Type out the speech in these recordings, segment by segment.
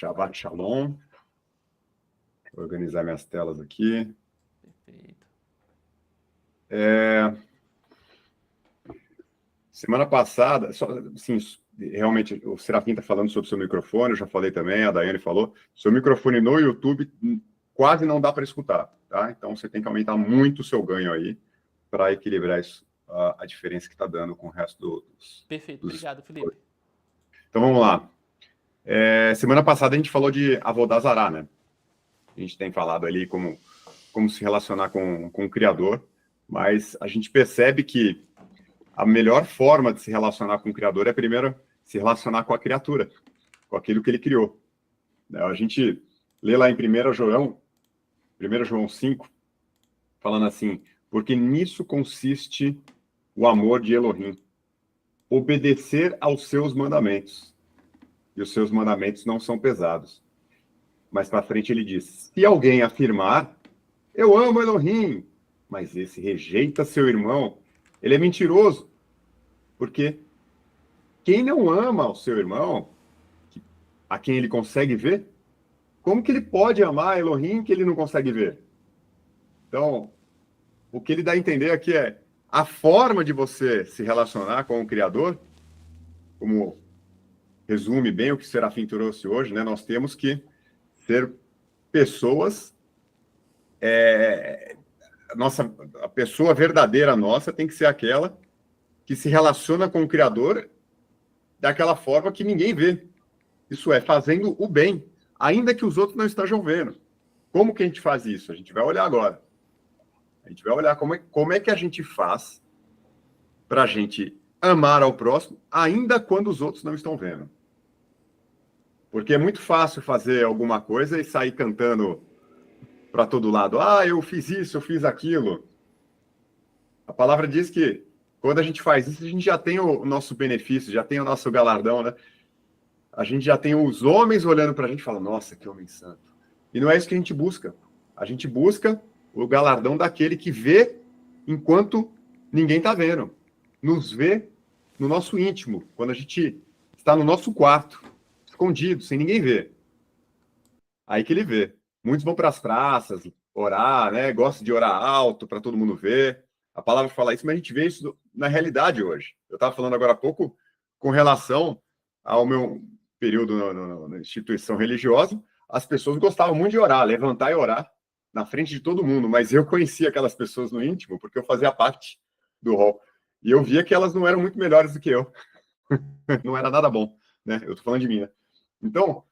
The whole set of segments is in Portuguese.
Shabbat Shalom. Vou organizar minhas telas aqui. Perfeito. Semana passada, sim, realmente, o Serafim está falando sobre o seu microfone, eu já falei também, a Daiane falou. Seu microfone no YouTube quase não dá para escutar, tá? Então, você tem que aumentar muito o seu ganho aí para equilibrar isso, a diferença que está dando com o resto dos... Perfeito, obrigado, Felipe. Então, vamos lá. Semana passada a gente falou de Avodah Zará, né? A gente tem falado ali como se relacionar com o Criador, mas a gente percebe que a melhor forma de se relacionar com o Criador é primeiro se relacionar com a criatura, com aquilo que ele criou. A gente lê lá em 1 João 5, falando assim, porque nisso consiste o amor de Elohim, obedecer aos seus mandamentos. E os seus mandamentos não são pesados. Mais para frente ele diz, se alguém afirmar, eu amo Elohim, mas esse rejeita seu irmão, ele é mentiroso. Porque quem não ama o seu irmão, a quem ele consegue ver, como que ele pode amar Elohim que ele não consegue ver? Então, o que ele dá a entender aqui é a forma de você se relacionar com o Criador, como resume bem o que o Serafim trouxe hoje, né? Nós temos que ser pessoas... a pessoa verdadeira nossa tem que ser aquela que se relaciona com o Criador daquela forma que ninguém vê. Isso é, fazendo o bem, ainda que os outros não estejam vendo. Como que a gente faz isso? A gente vai olhar agora. A gente vai olhar como é que a gente faz para a gente amar ao próximo, ainda quando os outros não estão vendo. Porque é muito fácil fazer alguma coisa e sair cantando para todo lado. Ah, eu fiz isso, eu fiz aquilo. A palavra diz que quando a gente faz isso, a gente já tem o nosso benefício, já tem o nosso galardão, né? A gente já tem os homens olhando para a gente e falando, nossa, que homem santo. E não é isso que a gente busca. A gente busca o galardão daquele que vê enquanto ninguém está vendo. Nos vê no nosso íntimo, quando a gente está no nosso quarto, escondido, sem ninguém ver. Aí que ele vê. Muitos vão para as praças orar, né? Gostam de orar alto para todo mundo ver. A palavra fala isso, mas a gente vê isso na realidade hoje. Eu estava falando agora há pouco com relação ao meu período na instituição religiosa, as pessoas gostavam muito de orar, levantar e orar na frente de todo mundo, mas eu conhecia aquelas pessoas no íntimo, porque eu fazia parte do hall. E eu via que elas não eram muito melhores do que eu. Não era nada bom, né? Eu estou falando de mim, né? Então,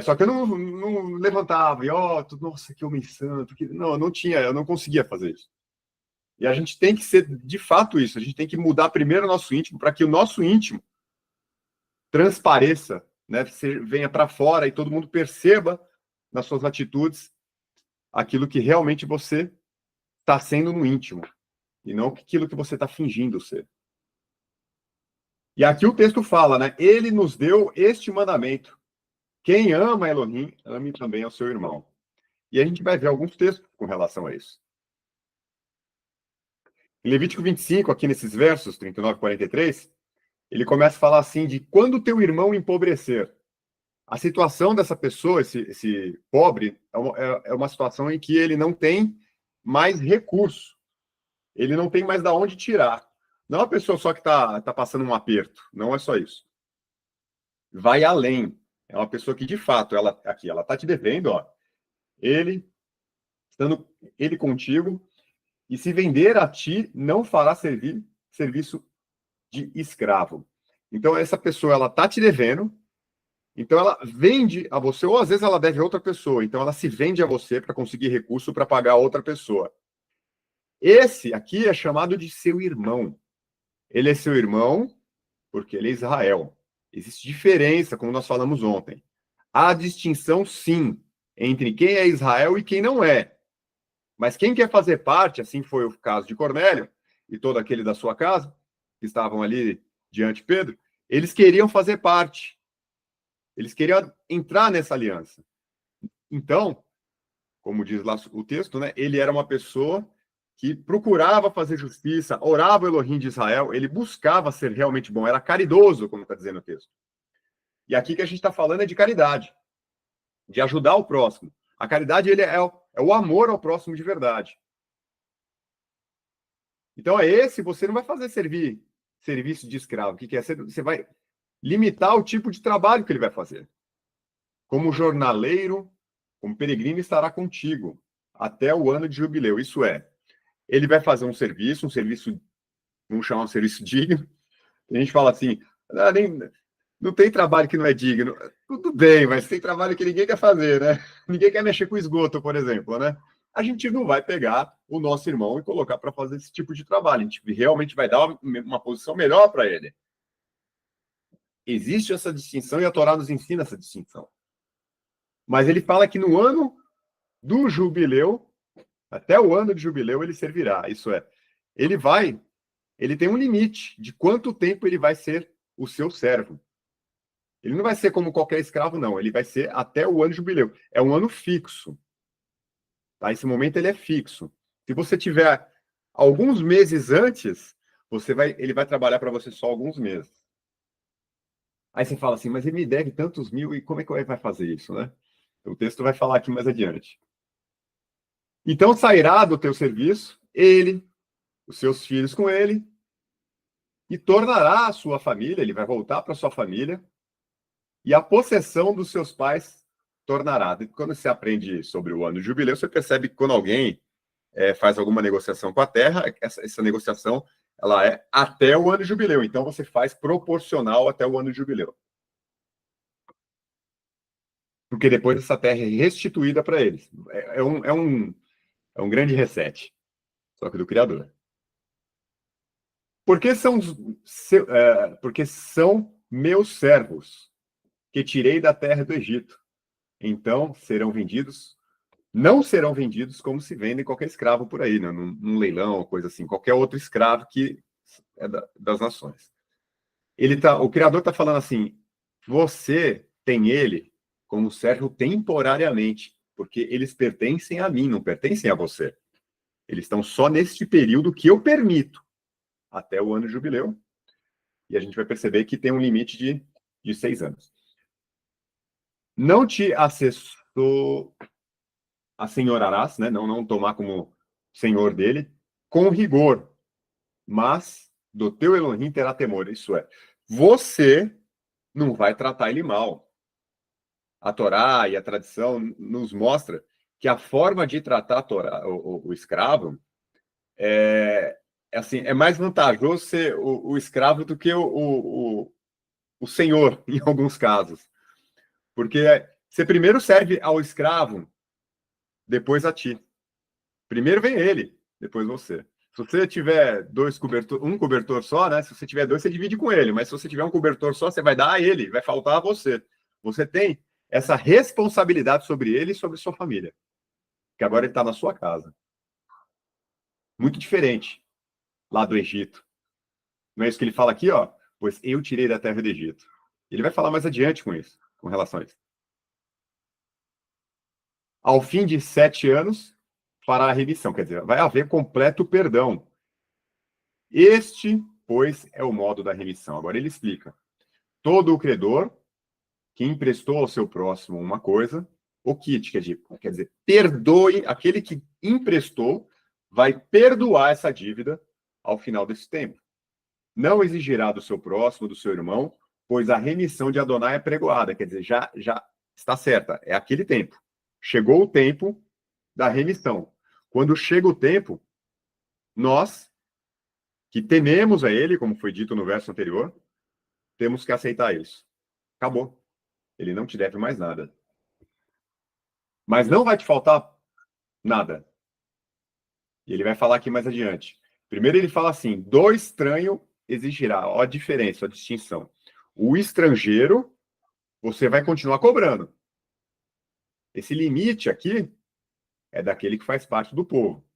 só que eu não levantava e, nossa, que homem santo. Não, eu não conseguia fazer isso. E a gente tem que ser, de fato, isso. A gente tem que mudar primeiro o nosso íntimo, para que o nosso íntimo transpareça, né? Venha para fora e todo mundo perceba nas suas atitudes aquilo que realmente você está sendo no íntimo, e não aquilo que você está fingindo ser. E aqui o texto fala, né? Ele nos deu este mandamento. Quem ama Elohim, ame também ao seu irmão. E a gente vai ver alguns textos com relação a isso. Em Levítico 25, aqui nesses versos, 39 e 43, ele começa a falar assim de quando teu irmão empobrecer. A situação dessa pessoa, esse pobre, é uma situação em que ele não tem mais recurso. Ele não tem mais de onde tirar. Não é uma pessoa só que está passando um aperto. Não é só isso. Vai além. É uma pessoa que, de fato, ela está te devendo, ó. Estando ele contigo, e se vender a ti, não fará serviço de escravo. Então, essa pessoa, ela está te devendo, então ela vende a você, ou às vezes ela deve a outra pessoa, então ela se vende a você para conseguir recurso para pagar a outra pessoa. Esse aqui é chamado de seu irmão. Ele é seu irmão porque ele é Israel. Existe diferença, como nós falamos ontem. Há distinção, sim, entre quem é Israel e quem não é. Mas quem quer fazer parte, assim foi o caso de Cornélio e todo aquele da sua casa, que estavam ali diante de Pedro, eles queriam fazer parte. Eles queriam entrar nessa aliança. Então, como diz lá o texto, né, ele era uma pessoa que procurava fazer justiça, orava o Elohim de Israel, ele buscava ser realmente bom, era caridoso, como está dizendo o texto. E aqui que a gente está falando é de caridade. de ajudar o próximo. A caridade é o amor ao próximo de verdade. Então, você não vai fazer serviço de escravo. O que é? Você vai limitar o tipo de trabalho que ele vai fazer. Como jornaleiro, como peregrino, estará contigo até o ano de jubileu. Isso é, ele vai fazer um serviço, vamos chamar um serviço digno. A gente fala assim, não tem trabalho que não é digno. Tudo bem, mas tem trabalho que ninguém quer fazer, né? Ninguém quer mexer com esgoto, por exemplo, né? A gente não vai pegar o nosso irmão e colocar para fazer esse tipo de trabalho. A gente realmente vai dar uma posição melhor para ele. Existe essa distinção e a Torá nos ensina essa distinção. Mas ele fala que no ano do jubileu, até o ano de jubileu, ele servirá. Isso é, ele tem um limite de quanto tempo ele vai ser o seu servo. Ele não vai ser como qualquer escravo, não. Ele vai ser até o ano de jubileu. É um ano fixo. Tá? Esse momento ele é fixo. Se você tiver alguns meses antes, ele vai trabalhar para você só alguns meses. Aí você fala assim, mas ele me deve tantos mil, e como é que ele vai fazer isso, né? O texto vai falar aqui mais adiante. Então sairá do teu serviço, ele, os seus filhos com ele, e tornará a sua família, ele vai voltar para sua família, e a possessão dos seus pais tornará. Quando você aprende sobre o ano de jubileu, você percebe que quando alguém faz alguma negociação com a terra, essa negociação ela é até o ano de jubileu. Então, você faz proporcional até o ano de jubileu. Porque depois essa terra é restituída para eles. É um grande reset, só que do Criador. Porque são meus servos, que tirei da terra do Egito. Então, não serão vendidos como se vende qualquer escravo por aí, né? Num leilão, coisa assim, qualquer outro escravo que é das nações. O Criador está falando assim, você tem ele como servo temporariamente, porque eles pertencem a mim, não pertencem a você. Eles estão só neste período que eu permito, até o ano de jubileu, e a gente vai perceber que tem um limite de 6 anos. Não te assenhorarás, né? Não tomar como senhor dele, com rigor, mas do teu Elohim terá temor. Isso é, você não vai tratar ele mal. A Torá e a tradição nos mostra que a forma de tratar o escravo é mais vantajoso ser o escravo do que o senhor, em alguns casos. Porque você primeiro serve ao escravo, depois a ti. Primeiro vem ele, depois você. Se você tiver um cobertor só, né? Se você tiver 2, você divide com ele. Mas se você tiver um cobertor só, você vai dar a ele, vai faltar a você. Você tem essa responsabilidade sobre ele e sobre sua família. Que agora ele está na sua casa. Muito diferente lá do Egito. Não é isso que ele fala aqui, ó? Pois eu tirei da terra do Egito. Ele vai falar mais adiante com isso, com relação a isso. Ao fim de 7 anos, fará a remissão. Quer dizer, vai haver completo perdão. Este, pois, é o modo da remissão. Agora ele explica. Todo o credor que emprestou ao seu próximo uma coisa, o kit, quer dizer, perdoe, aquele que emprestou, vai perdoar essa dívida ao final desse tempo. Não exigirá do seu próximo, do seu irmão, pois a remissão de Adonai é pregoada, quer dizer, já está certa, é aquele tempo. Chegou o tempo da remissão. Quando chega o tempo, nós, que tememos a ele, como foi dito no verso anterior, temos que aceitar isso. Acabou. Ele não te deve mais nada. Mas não vai te faltar nada. E ele vai falar aqui mais adiante. Primeiro ele fala assim, do estranho exigirá. Ó a diferença, a distinção. O estrangeiro, você vai continuar cobrando. Esse limite aqui é daquele que faz parte do povo.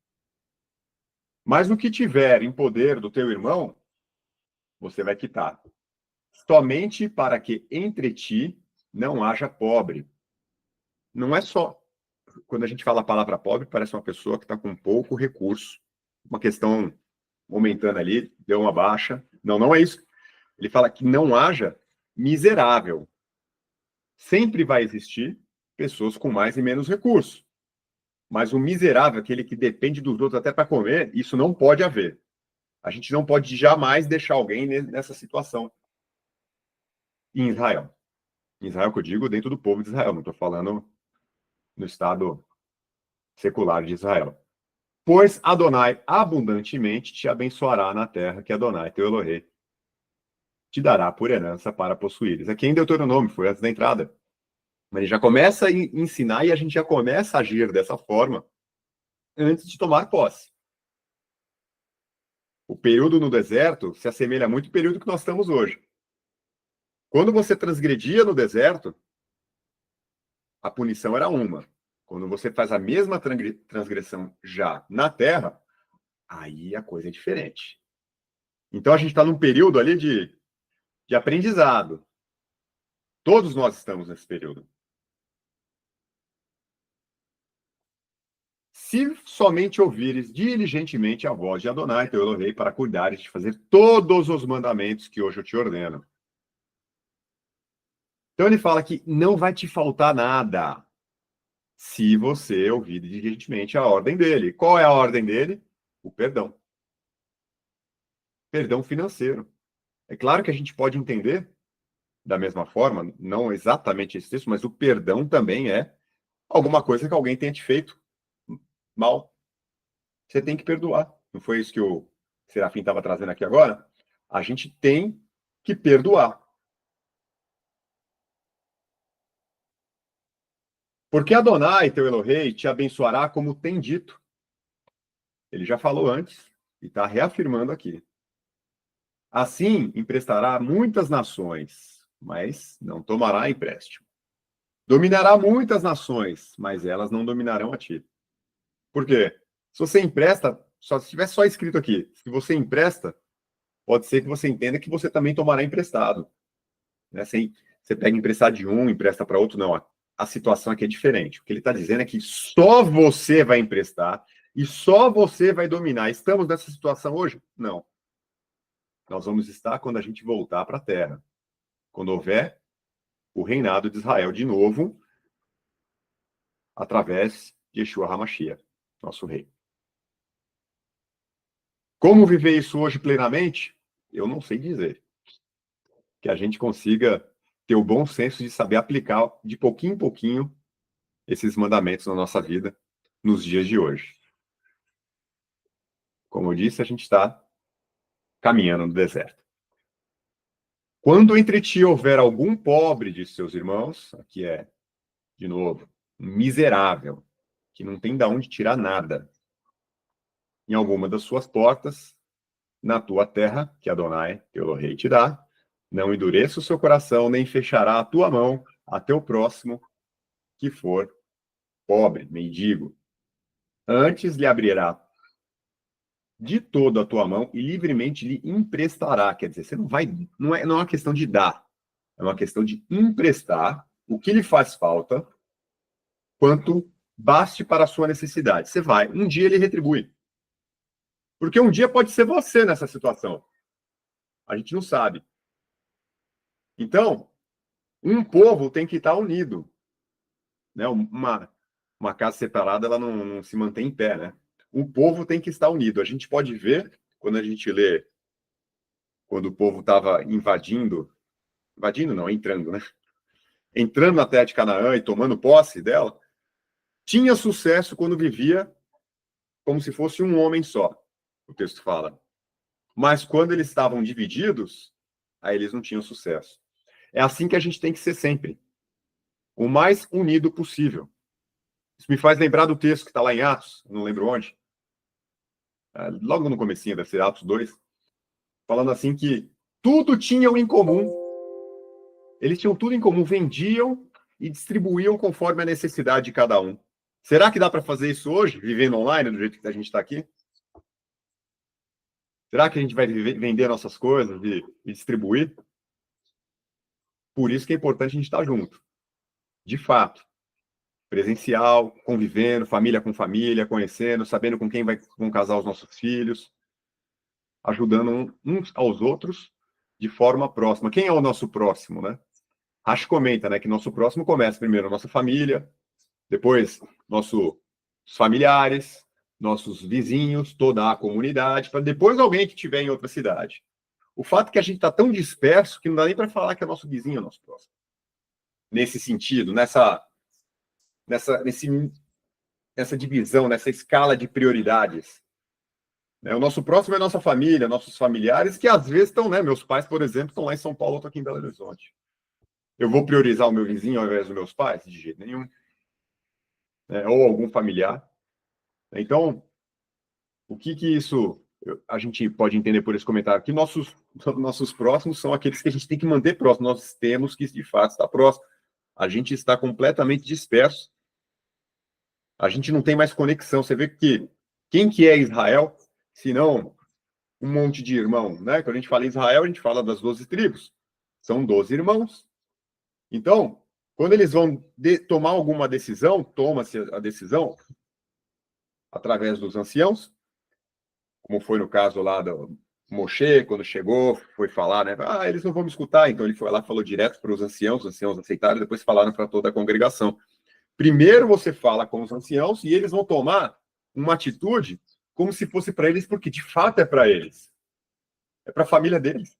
Mas no que tiver em poder do teu irmão, você vai quitar. Somente para que entre ti não haja pobre. Não é só. Quando a gente fala a palavra pobre, parece uma pessoa que está com pouco recurso. Uma questão momentânea ali, deu uma baixa. Não é isso. Ele fala que não haja miserável. Sempre vai existir pessoas com mais e menos recursos. Mas o miserável, aquele que depende dos outros até para comer, isso não pode haver. A gente não pode jamais deixar alguém nessa situação. Em Israel. Em Israel, que eu digo, dentro do povo de Israel. Não estou falando no Estado secular de Israel. Pois Adonai abundantemente te abençoará na terra que Adonai, teu Elohim, te dará por herança para possuíres. Aqui em Deuteronômio, foi antes da entrada. Mas ele já começa a ensinar e a gente já começa a agir dessa forma antes de tomar posse. O período no deserto se assemelha muito ao período que nós estamos hoje. Quando você transgredia no deserto, a punição era uma. Quando você faz a mesma transgressão já na terra, aí a coisa é diferente. Então a gente está num período ali de aprendizado. Todos nós estamos nesse período. Se somente ouvires diligentemente a voz de Adonai, teu Elohim, para cuidares de fazer todos os mandamentos que hoje eu te ordeno. Então ele fala que não vai te faltar nada se você ouvir diligentemente a ordem dele. Qual é a ordem dele? O perdão. Perdão financeiro. É claro que a gente pode entender da mesma forma, não exatamente esse texto, mas o perdão também é alguma coisa que alguém tenha te feito mal. Você tem que perdoar. Não foi isso que o Serafim estava trazendo aqui agora? A gente tem que perdoar. Porque Adonai, teu Elohim, te abençoará como tem dito. Ele já falou antes e está reafirmando aqui. Assim, emprestará a muitas nações, mas não tomará empréstimo. Dominará muitas nações, mas elas não dominarão a ti. Por quê? Se você empresta, se tiver só escrito aqui, se você empresta, pode ser que você entenda que você também tomará emprestado. Né? Você pega emprestado de um, empresta para outro, não. A situação aqui é diferente. O que ele está dizendo é que só você vai emprestar e só você vai dominar. Estamos nessa situação hoje? Não. Nós vamos estar quando a gente voltar para a Terra. Quando houver o reinado de Israel de novo, através de Yeshua HaMashiach, nosso rei. Como viver isso hoje plenamente? Eu não sei dizer. Que a gente consiga ter o bom senso de saber aplicar de pouquinho em pouquinho esses mandamentos na nossa vida nos dias de hoje. Como eu disse, a gente está caminhando no deserto. Quando entre ti houver algum pobre de seus irmãos, aqui é, de novo, um miserável, que não tem de onde tirar nada, em alguma das suas portas, na tua terra, que Adonai, teu Elohim, te dá, não endureça o seu coração, nem fechará a tua mão a teu próximo, que for pobre, mendigo. Antes lhe abrirá de toda a tua mão e livremente lhe emprestará. Quer dizer, você não vai, não é uma questão de dar, é uma questão de emprestar o que lhe faz falta, quanto baste para a sua necessidade. Você vai, um dia ele retribui. Porque um dia pode ser você nessa situação. A gente não sabe. Então, um povo tem que estar unido. Né? Uma casa separada, ela não se mantém em pé, né? O povo tem que estar unido. A gente pode ver, quando a gente lê, quando o povo estava invadindo não, entrando, né? Entrando na terra de Canaã e tomando posse dela, tinha sucesso quando vivia como se fosse um homem só, o texto fala. Mas quando eles estavam divididos, aí eles não tinham sucesso. É assim que a gente tem que ser sempre. O mais unido possível. Isso me faz lembrar do texto que está lá em Atos, não lembro onde. Logo no comecinho, deve ser Atos 2, falando assim que tudo tinham em comum. Eles tinham tudo em comum, vendiam e distribuíam conforme a necessidade de cada um. Será que dá para fazer isso hoje, vivendo online, do jeito que a gente está aqui? Será que a gente vai vender nossas coisas e distribuir? Por isso que é importante a gente estar junto. De fato. Presencial, convivendo, família com família, conhecendo, sabendo com quem vão casar os nossos filhos, ajudando uns aos outros de forma próxima. Quem é o nosso próximo, né? Rashi comenta, né, que nosso próximo começa primeiro a nossa família, depois nossos familiares, nossos vizinhos, toda a comunidade, para depois alguém que estiver em outra cidade. O fato é que a gente está tão disperso que não dá nem para falar que é nosso vizinho é nosso próximo. Nesse sentido, nessa divisão, nessa escala de prioridades. O nosso próximo é a nossa família, nossos familiares, que às vezes estão, né? Meus pais, por exemplo, estão lá em São Paulo, eu estou aqui em Belo Horizonte. Eu vou priorizar o meu vizinho ao invés dos meus pais? De jeito nenhum. Ou algum familiar. Então, o que isso a gente pode entender por esse comentário? Que nossos próximos são aqueles que a gente tem que manter próximos. Nós temos que, de fato, estar próximo. A gente está completamente disperso. A gente não tem mais conexão. Você vê que quem que é Israel, se não um monte de irmão, né? Quando a gente fala em Israel, a gente fala das 12 tribos. São 12 irmãos. Então, quando eles vão tomar alguma decisão, toma-se a decisão através dos anciãos, como foi no caso lá do Moshe, quando chegou, foi falar, né? Eles não vão me escutar. Então ele foi lá e falou direto para os anciãos aceitaram, e depois falaram para toda a congregação. Primeiro você fala com os anciãos e eles vão tomar uma atitude como se fosse para eles, porque de fato é para eles. É para a família deles.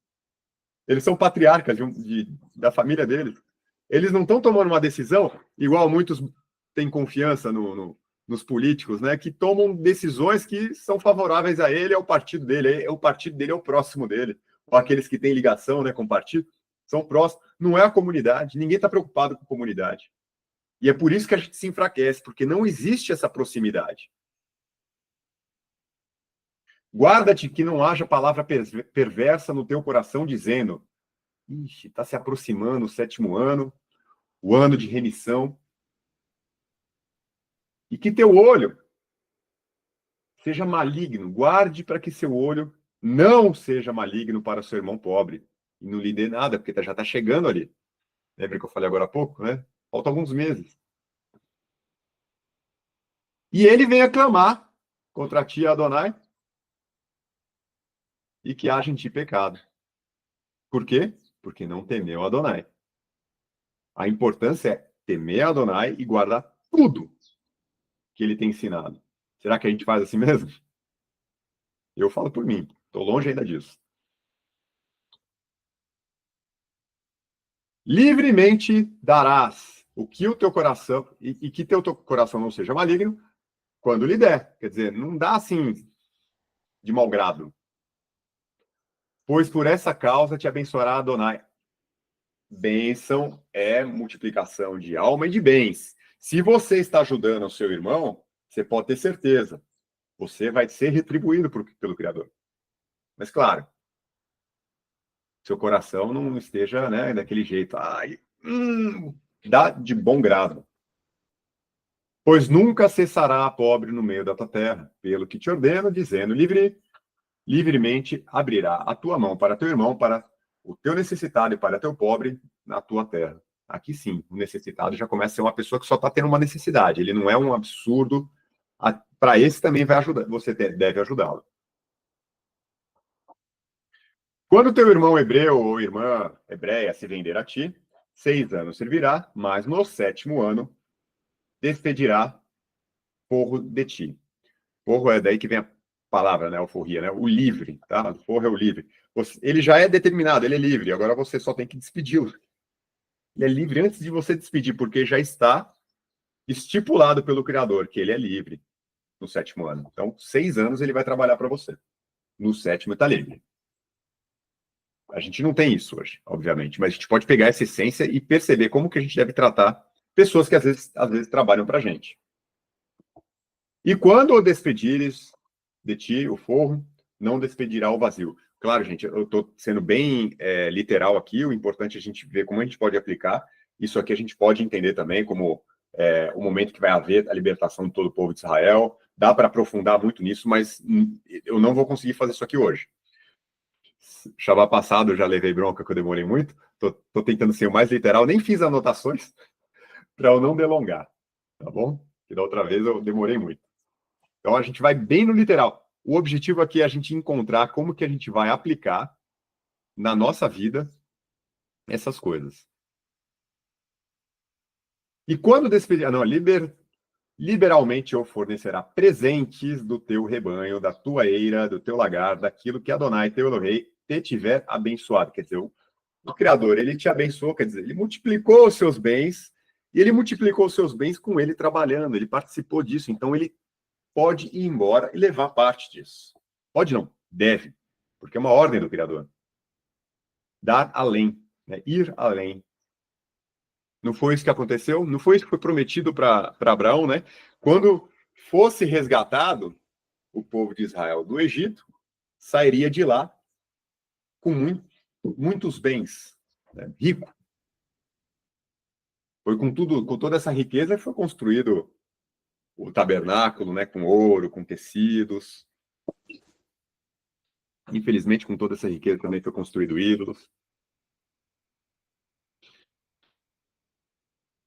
Eles são patriarcas da família deles. Eles não estão tomando uma decisão, igual muitos têm confiança nos políticos, né, que tomam decisões que são favoráveis a ele, ao partido dele. O partido dele é o próximo dele. Ou aqueles que têm ligação, né, com o partido, são próximos. Não é a comunidade. Ninguém está preocupado com a comunidade. E é por isso que a gente se enfraquece, porque não existe essa proximidade. Guarda-te que não haja palavra perversa no teu coração, dizendo: ixi, está se aproximando o 7º ano, o ano de remissão. E que teu olho seja maligno. Guarde para que seu olho não seja maligno para o seu irmão pobre. E não lhe dê nada, porque já está chegando ali. Lembra que eu falei agora há pouco, né? Falta alguns meses. E ele vem a clamar contra ti, Adonai, e que haja em ti pecado. Por quê? Porque não temeu Adonai. A importância é temer Adonai e guardar tudo que ele tem ensinado. Será que a gente faz assim mesmo? Eu falo por mim. Estou longe ainda disso. Livremente darás o que o teu coração, e que teu coração não seja maligno, quando lhe der. Quer dizer, não dá assim de mau grado. Pois por essa causa te abençoará Adonai. Bênção é multiplicação de alma e de bens. Se você está ajudando o seu irmão, você pode ter certeza. Você vai ser retribuído pelo Criador. Mas, claro, seu coração não esteja, né, daquele jeito. Dá de bom grado. Pois nunca cessará a pobre no meio da tua terra, pelo que te ordeno, dizendo: livremente abrirá a tua mão para teu irmão, para o teu necessitado e para teu pobre na tua terra. Aqui sim, o necessitado já começa a ser uma pessoa que só está tendo uma necessidade. Ele não é um absurdo. Para esse também vai ajudar. Você deve ajudá-lo. Quando teu irmão hebreu ou irmã hebreia se vender a ti, 6 anos servirá, mas no 7º ano despedirá forro de ti. Forro é daí que vem a palavra, né? Alforria, né? O livre, tá? O forro é o livre. Ele já é determinado, ele é livre. Agora você só tem que despedi-lo. Ele é livre antes de você despedir, porque já está estipulado pelo Criador que ele é livre no 7º ano. Então, 6 anos ele vai trabalhar para você. No 7º está livre. A gente não tem isso hoje, obviamente, mas a gente pode pegar essa essência e perceber como que a gente deve tratar pessoas que às vezes trabalham para a gente. E quando o despedires de ti o forro, não despedirá o vazio. Claro, gente, eu estou sendo bem literal aqui, o importante é a gente ver como a gente pode aplicar. Isso aqui a gente pode entender também como o momento que vai haver a libertação de todo o povo de Israel. Dá para aprofundar muito nisso, mas eu não vou conseguir fazer isso aqui hoje. Shabbat passado eu já levei bronca que eu demorei muito. Tô tentando ser o mais literal, nem fiz anotações para eu não delongar, tá bom? Que da outra vez eu demorei muito. Então a gente vai bem no literal. O objetivo aqui é a gente encontrar como que a gente vai aplicar na nossa vida essas coisas. E quando despedir, não, liberalmente eu fornecerá presentes do teu rebanho, da tua eira, do teu lagar, daquilo que Adonai, teu Elohei, te tiver abençoado. Quer dizer, o Criador, ele te abençoou, quer dizer, ele multiplicou os seus bens, e ele multiplicou os seus bens com ele trabalhando, ele participou disso, então ele pode ir embora e levar parte disso. Pode não, deve, porque é uma ordem do Criador. Dar além, né? Ir além. Não foi isso que aconteceu? Não foi isso que foi prometido para Abraão, né? Quando fosse resgatado o povo de Israel do Egito, sairia de lá com muitos bens, né? Rico. Foi com tudo, com toda essa riqueza que foi construído o tabernáculo, né? Com ouro, com tecidos. Infelizmente, com toda essa riqueza também foi construído ídolos.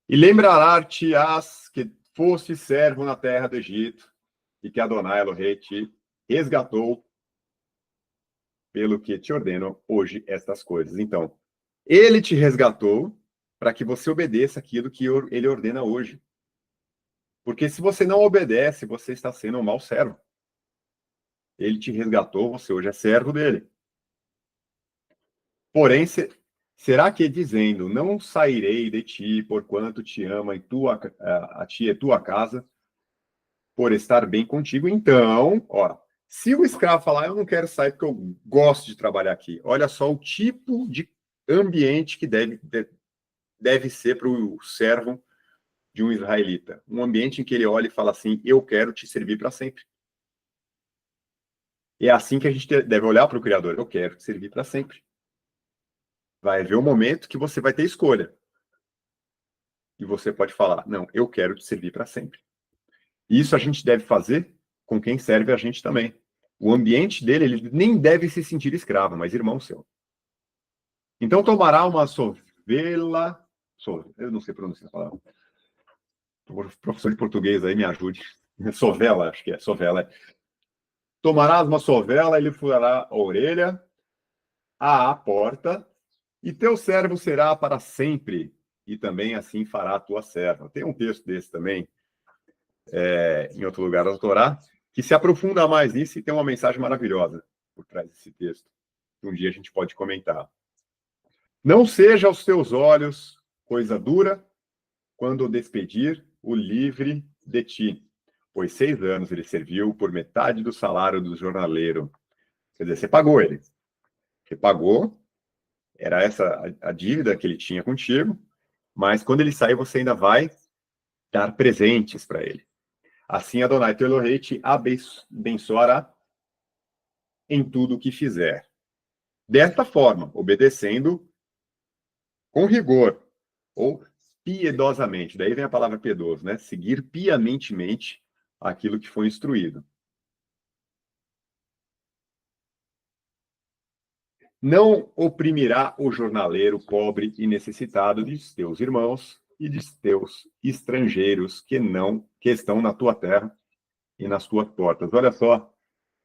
E lembrarás que foste servo na terra do Egito e que Adonai Elohei te resgatou pelo que te ordeno hoje estas coisas. Então, ele te resgatou para que você obedeça aquilo que ele ordena hoje. Porque se você não obedece, você está sendo um mau servo. Ele te resgatou, você hoje é servo dele. Porém, será que dizendo, não sairei de ti, porquanto te ama a ti e tua casa, por estar bem contigo? Então, ó, se o escravo falar, eu não quero sair porque eu gosto de trabalhar aqui, olha só o tipo de ambiente que deve ser para o servo de um israelita. Um ambiente em que ele olha e fala assim, eu quero te servir para sempre. É assim que a gente deve olhar para o Criador, eu quero te servir para sempre. Vai haver um momento que você vai ter escolha. E você pode falar, não, eu quero te servir para sempre. Isso a gente deve fazer com quem serve a gente também. O ambiente dele, ele nem deve se sentir escravo, mas irmão seu. Então tomará uma sovela, eu não sei pronunciar a palavra. O professor de português aí me ajude. Sovela, acho que é, sovela. Tomarás uma sovela, ele furará a orelha, à porta, e teu servo será para sempre, e também assim fará a tua serva. Tem um texto desse também, em outro lugar da Torá, que se aprofunda mais nisso e tem uma mensagem maravilhosa por trás desse texto, que um dia a gente pode comentar. Não seja aos teus olhos coisa dura quando despedir o livre de ti, pois 6 anos ele serviu por metade do salário do jornaleiro. Quer dizer, você pagou ele. Você pagou, era essa a dívida que ele tinha contigo, mas quando ele sair, você ainda vai dar presentes para ele. Assim, Adonai teu Elohei te abençoará em tudo o que fizer. Desta forma, obedecendo com rigor, ou piedosamente. Daí vem a palavra piedoso, né? Seguir piamentemente aquilo que foi instruído. Não oprimirá o jornaleiro pobre e necessitado de teus irmãos e de teus estrangeiros que estão na tua terra e nas tuas portas. Olha só,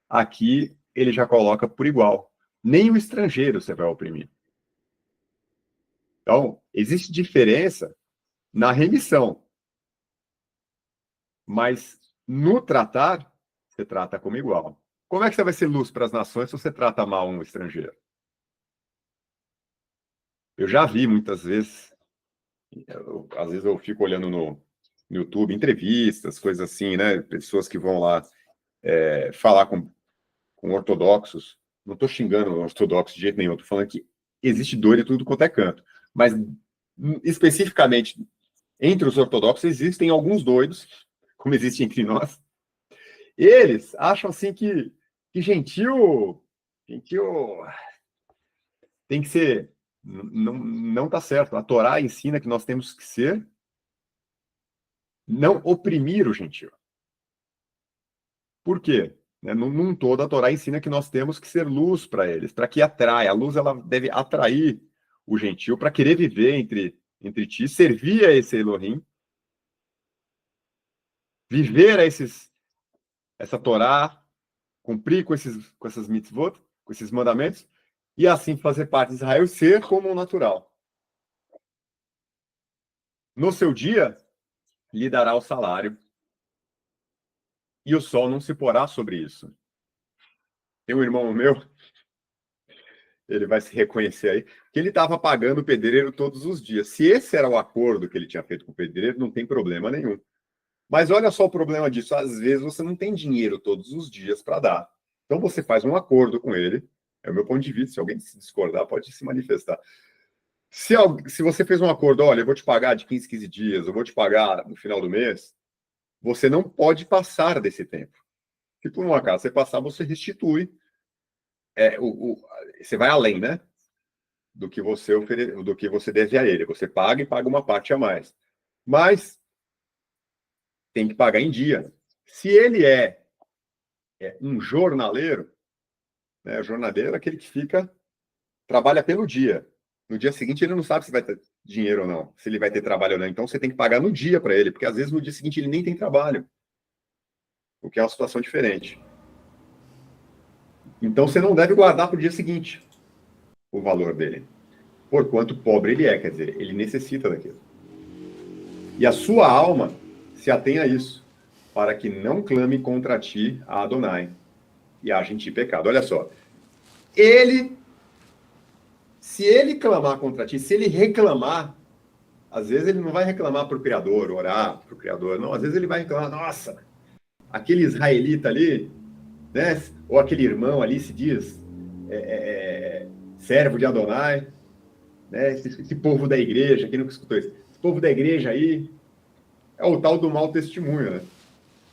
aqui ele já coloca por igual. Nem o estrangeiro você vai oprimir. Então, existe diferença na remissão. Mas no tratar, você trata como igual. Como é que você vai ser luz para as nações se você trata mal um estrangeiro? Eu já vi muitas vezes, às vezes eu fico olhando no YouTube, entrevistas, coisas assim, né? Pessoas que vão lá falar com ortodoxos. Não estou xingando ortodoxos de jeito nenhum, estou falando que existe dor em tudo quanto é canto. Mas, especificamente, entre os ortodoxos, existem alguns doidos, como existe entre nós. Eles acham assim que gentil tem que ser. Não tá certo. A Torá ensina que nós temos que ser, não oprimir o gentil. Por quê? Num todo, a Torá ensina que nós temos que ser luz para eles, para que atraia. A luz ela deve atrair o gentil para querer viver entre ti, servir a esse Elohim, viver essa Torá, cumprir com essas mitzvot, com esses mandamentos, e assim fazer parte de Israel, ser como um natural. No seu dia, lhe dará o salário, e o sol não se porá sobre isso. Tem um irmão meu, ele vai se reconhecer aí, que ele estava pagando o pedreiro todos os dias. Se esse era o acordo que ele tinha feito com o pedreiro, não tem problema nenhum. Mas olha só o problema disso. Às vezes você não tem dinheiro todos os dias para dar. Então você faz um acordo com ele. É o meu ponto de vista. Se alguém se discordar, pode se manifestar. Se você fez um acordo, olha, eu vou te pagar de 15 15 dias, eu vou te pagar no final do mês, você não pode passar desse tempo. Se por um acaso você passar, você restitui. Você vai além, né? Do que você deve a ele. Você paga e paga uma parte a mais. Mas tem que pagar em dia. Se ele é um jornaleiro, né? O jornaleiro é aquele que trabalha pelo dia. No dia seguinte ele não sabe se vai ter dinheiro ou não, se ele vai ter trabalho ou não. Então você tem que pagar no dia para ele, porque às vezes no dia seguinte ele nem tem trabalho, o que é uma situação diferente. Então você não deve guardar para o dia seguinte o valor dele, por quanto pobre ele é, quer dizer, ele necessita daquilo. E a sua alma se atém a isso, para que não clame contra ti a Adonai e haja em ti pecado. Olha só, se ele clamar contra ti, se ele reclamar, às vezes ele não vai reclamar para o Criador, orar para o Criador, não, às vezes ele vai reclamar, nossa, aquele israelita ali, né, ou aquele irmão ali se diz servo de Adonai, né, esse povo da igreja, quem nunca escutou isso? Esse povo da igreja aí é o tal do mau testemunho, né?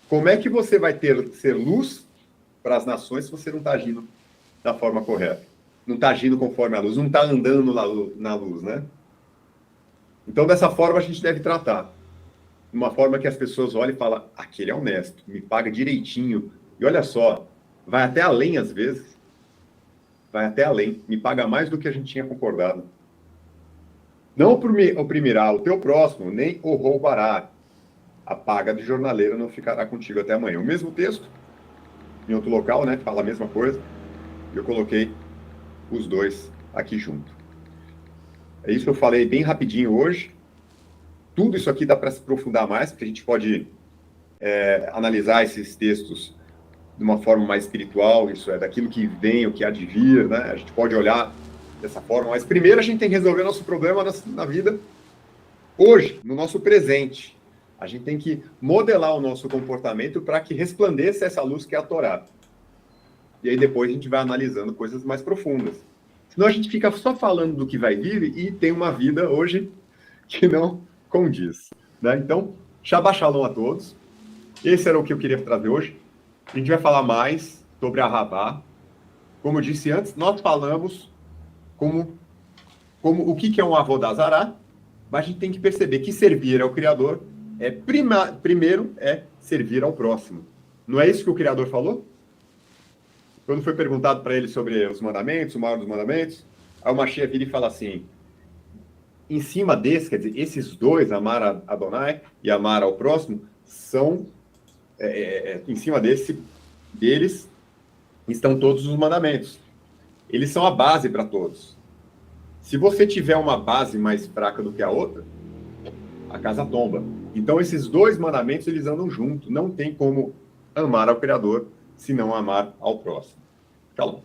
Como é que você vai ser luz para as nações se você não está agindo da forma correta? Não está agindo conforme a luz, não está andando na luz, né? Então, dessa forma, a gente deve tratar. De uma forma que as pessoas olhem e falam, aquele é honesto, me paga direitinho. E olha só, vai até além às vezes. Vai até além, me paga mais do que a gente tinha concordado. Não oprimirá o teu próximo, nem o roubará. A paga de jornaleiro não ficará contigo até amanhã. O mesmo texto, em outro local, né? Fala a mesma coisa. Eu coloquei os dois aqui junto. É isso que eu falei bem rapidinho hoje. Tudo isso aqui dá para se aprofundar mais, porque a gente pode analisar esses textos de uma forma mais espiritual, isso é, daquilo que vem, o que há de vir, né? A gente pode olhar dessa forma, mas primeiro a gente tem que resolver nosso problema na vida hoje, no nosso presente. A gente tem que modelar o nosso comportamento para que resplandeça essa luz que é a Torá. E aí depois a gente vai analisando coisas mais profundas. Senão a gente fica só falando do que vai vir e tem uma vida hoje que não condiz, né? Então, Shabbat Shalom a todos. Esse era o que eu queria trazer hoje. A gente vai falar mais sobre a Rabá. Como eu disse antes, nós falamos como o que é um Avodazará, mas a gente tem que perceber que servir ao Criador primeiro é servir ao próximo. Não é isso que o Criador falou? Quando foi perguntado para ele sobre os mandamentos, o maior dos mandamentos, aí o Mashiach vira e fala assim, em cima desse, quer dizer, esses dois, amar a Adonai e amar ao próximo, são, em cima deles estão todos os mandamentos. Eles são a base para todos. Se você tiver uma base mais fraca do que a outra, a casa tomba. Então, esses dois mandamentos, eles andam juntos. Não tem como amar ao Criador se não amar ao próximo. Shalom.